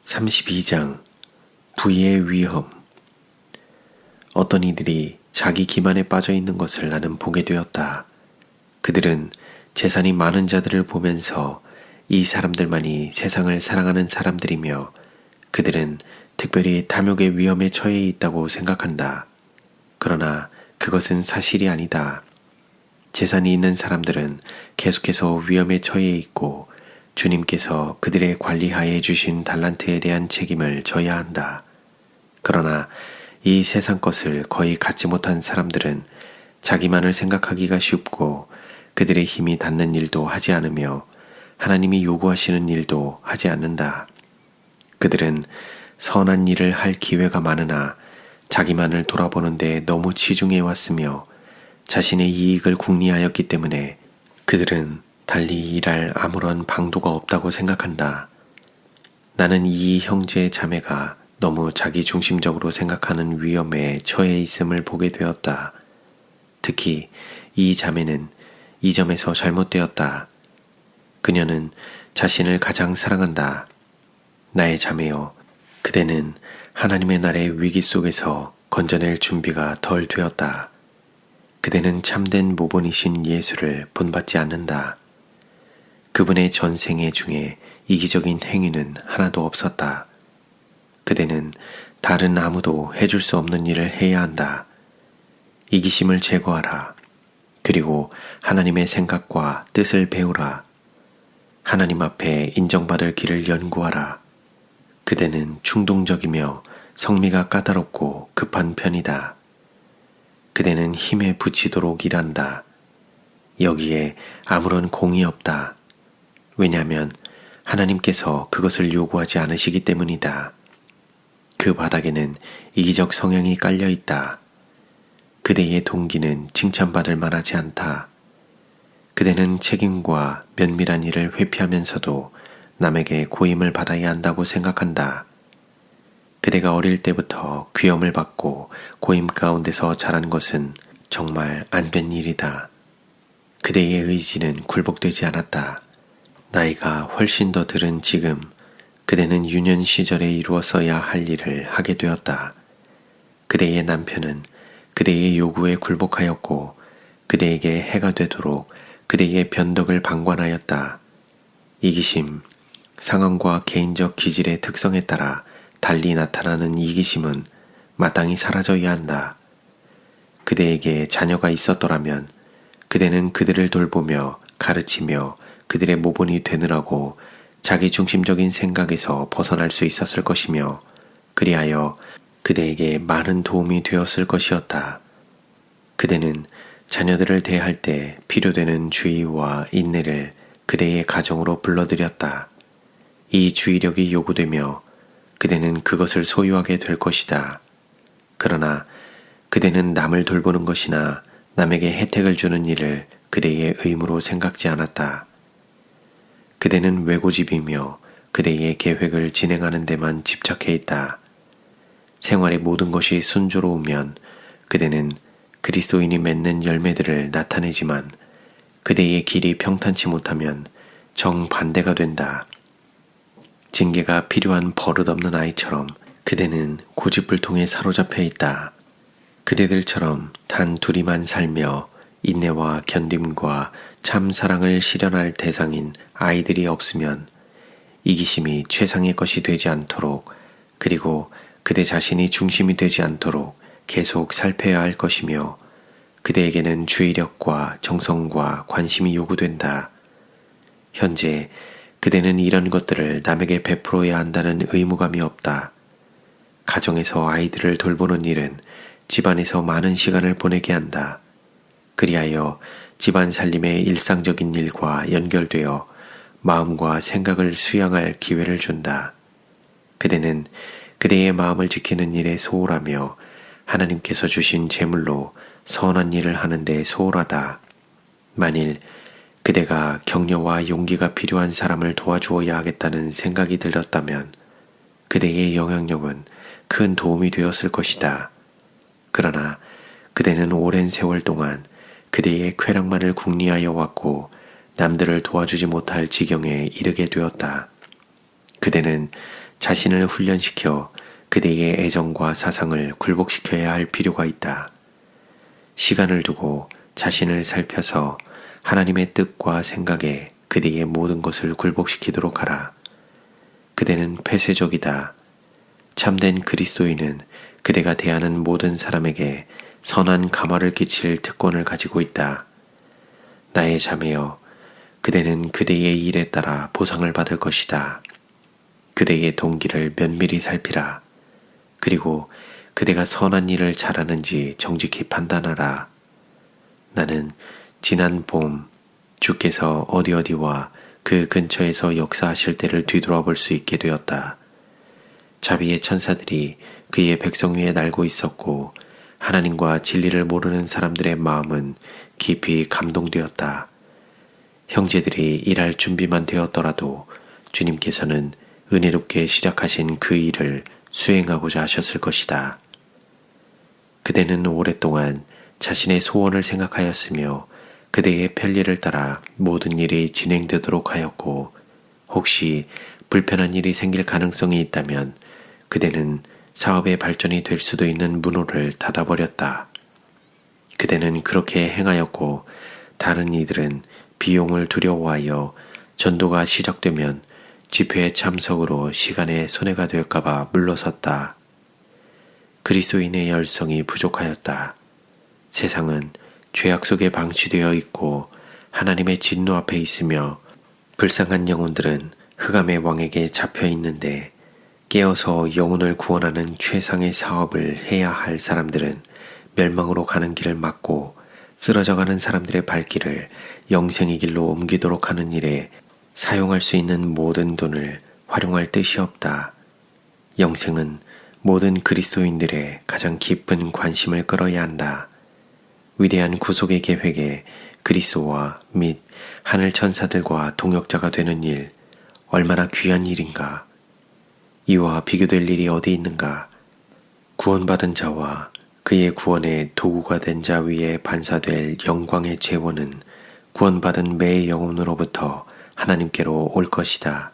32장 부의 위험. 어떤 이들이 자기 기만에 빠져 있는 것을 나는 보게 되었다. 그들은 재산이 많은 자들을 보면서 이 사람들만이 세상을 사랑하는 사람들이며 그들은 특별히 탐욕의 위험에 처해 있다고 생각한다. 그러나 그것은 사실이 아니다. 재산이 있는 사람들은 계속해서 위험에 처해 있고 주님께서 그들의 관리하에 주신 달란트에 대한 책임을 져야 한다. 그러나 이 세상 것을 거의 갖지 못한 사람들은 자기만을 생각하기가 쉽고 그들의 힘이 닿는 일도 하지 않으며 하나님이 요구하시는 일도 하지 않는다. 그들은 선한 일을 할 기회가 많으나 자기만을 돌아보는데 너무 치중해 왔으며 자신의 이익을 궁리하였기 때문에 그들은 달리 일할 아무런 방도가 없다고 생각한다. 나는 이 형제 자매가 너무 자기 중심적으로 생각하는 위험에 처해 있음을 보게 되었다. 특히 이 자매는 이 점에서 잘못되었다. 그녀는 자신을 가장 사랑한다. 나의 자매여, 그대는 하나님의 날의 위기 속에서 건져낼 준비가 덜 되었다. 그대는 참된 모본이신 예수를 본받지 않는다. 그분의 전생애 중에 이기적인 행위는 하나도 없었다. 그대는 다른 아무도 해줄 수 없는 일을 해야 한다. 이기심을 제거하라. 그리고 하나님의 생각과 뜻을 배우라. 하나님 앞에 인정받을 길을 연구하라. 그대는 충동적이며 성미가 까다롭고 급한 편이다. 그대는 힘에 부치도록 일한다. 여기에 아무런 공이 없다. 왜냐하면 하나님께서 그것을 요구하지 않으시기 때문이다. 그 바닥에는 이기적 성향이 깔려 있다. 그대의 동기는 칭찬받을 만하지 않다. 그대는 책임과 면밀한 일을 회피하면서도 남에게 고임을 받아야 한다고 생각한다. 그대가 어릴 때부터 귀염을 받고 고임 가운데서 자란 것은 정말 안 된 일이다. 그대의 의지는 굴복되지 않았다. 나이가 훨씬 더 들은 지금 그대는 유년 시절에 이루었어야 할 일을 하게 되었다. 그대의 남편은 그대의 요구에 굴복하였고 그대에게 해가 되도록 그대의 변덕을 방관하였다. 이기심, 상황과 개인적 기질의 특성에 따라 달리 나타나는 이기심은 마땅히 사라져야 한다. 그대에게 자녀가 있었더라면 그대는 그들을 돌보며 가르치며 그들의 모본이 되느라고 자기 중심적인 생각에서 벗어날 수 있었을 것이며 그리하여 그대에게 많은 도움이 되었을 것이었다. 그대는 자녀들을 대할 때 필요되는 주의와 인내를 그대의 가정으로 불러들였다. 이 주의력이 요구되며 그대는 그것을 소유하게 될 것이다. 그러나 그대는 남을 돌보는 것이나 남에게 혜택을 주는 일을 그대의 의무로 생각지 않았다. 그대는 외고집이며 그대의 계획을 진행하는 데만 집착해 있다. 생활의 모든 것이 순조로우면 그대는 그리스도인이 맺는 열매들을 나타내지만 그대의 길이 평탄치 못하면 정반대가 된다. 징계가 필요한 버릇없는 아이처럼 그대는 고집불통에 사로잡혀 있다. 그대들처럼 단 둘이만 살며 인내와 견딤과 참 사랑을 실현할 대상인 아이들이 없으면 이기심이 최상의 것이 되지 않도록 그리고 그대 자신이 중심이 되지 않도록 계속 살펴야 할 것이며 그대에게는 주의력과 정성과 관심이 요구된다. 현재 그대는 이런 것들을 남에게 베풀어야 한다는 의무감이 없다. 가정에서 아이들을 돌보는 일은 집안에서 많은 시간을 보내게 한다. 그리하여 집안 살림의 일상적인 일과 연결되어 마음과 생각을 수양할 기회를 준다. 그대는 그대의 마음을 지키는 일에 소홀하며 하나님께서 주신 재물로 선한 일을 하는데 소홀하다. 만일 그대가 격려와 용기가 필요한 사람을 도와주어야 하겠다는 생각이 들었다면 그대의 영향력은 큰 도움이 되었을 것이다. 그러나 그대는 오랜 세월 동안 그대의 쾌락만을 궁리하여 왔고 남들을 도와주지 못할 지경에 이르게 되었다. 그대는 자신을 훈련시켜 그대의 애정과 사상을 굴복시켜야 할 필요가 있다. 시간을 두고 자신을 살펴서 하나님의 뜻과 생각에 그대의 모든 것을 굴복시키도록 하라. 그대는 폐쇄적이다. 참된 그리스도인은 그대가 대하는 모든 사람에게 선한 감화를 끼칠 특권을 가지고 있다. 나의 자매여, 그대는 그대의 일에 따라 보상을 받을 것이다. 그대의 동기를 면밀히 살피라. 그리고 그대가 선한 일을 잘하는지 정직히 판단하라. 나는 지난 봄 주께서 어디와 그 근처에서 역사하실 때를 뒤돌아볼 수 있게 되었다. 자비의 천사들이 그의 백성 위에 날고 있었고 하나님과 진리를 모르는 사람들의 마음은 깊이 감동되었다. 형제들이 일할 준비만 되었더라도 주님께서는 은혜롭게 시작하신 그 일을 수행하고자 하셨을 것이다. 그대는 오랫동안 자신의 소원을 생각하였으며 그대의 편리를 따라 모든 일이 진행되도록 하였고 혹시 불편한 일이 생길 가능성이 있다면 그대는 사업의 발전이 될 수도 있는 문호를 닫아버렸다. 그대는 그렇게 행하였고 다른 이들은 비용을 두려워하여 전도가 시작되면 집회의 참석으로 시간에 손해가 될까봐 물러섰다. 그리스도인의 열성이 부족하였다. 세상은 죄악 속에 방치되어 있고 하나님의 진노 앞에 있으며 불쌍한 영혼들은 흑암의 왕에게 잡혀 있는데 깨어서 영혼을 구원하는 최상의 사업을 해야 할 사람들은 멸망으로 가는 길을 막고 쓰러져가는 사람들의 발길을 영생의 길로 옮기도록 하는 일에 사용할 수 있는 모든 돈을 활용할 뜻이 없다. 영생은 모든 그리스도인들의 가장 깊은 관심을 끌어야 한다. 위대한 구속의 계획에 그리스도와 및 하늘 천사들과 동역자가 되는 일, 얼마나 귀한 일인가. 이와 비교될 일이 어디 있는가. 구원받은 자와 그의 구원의 도구가 된 자 위에 반사될 영광의 재원은 구원받은 매 영혼으로부터 하나님께로 올 것이다.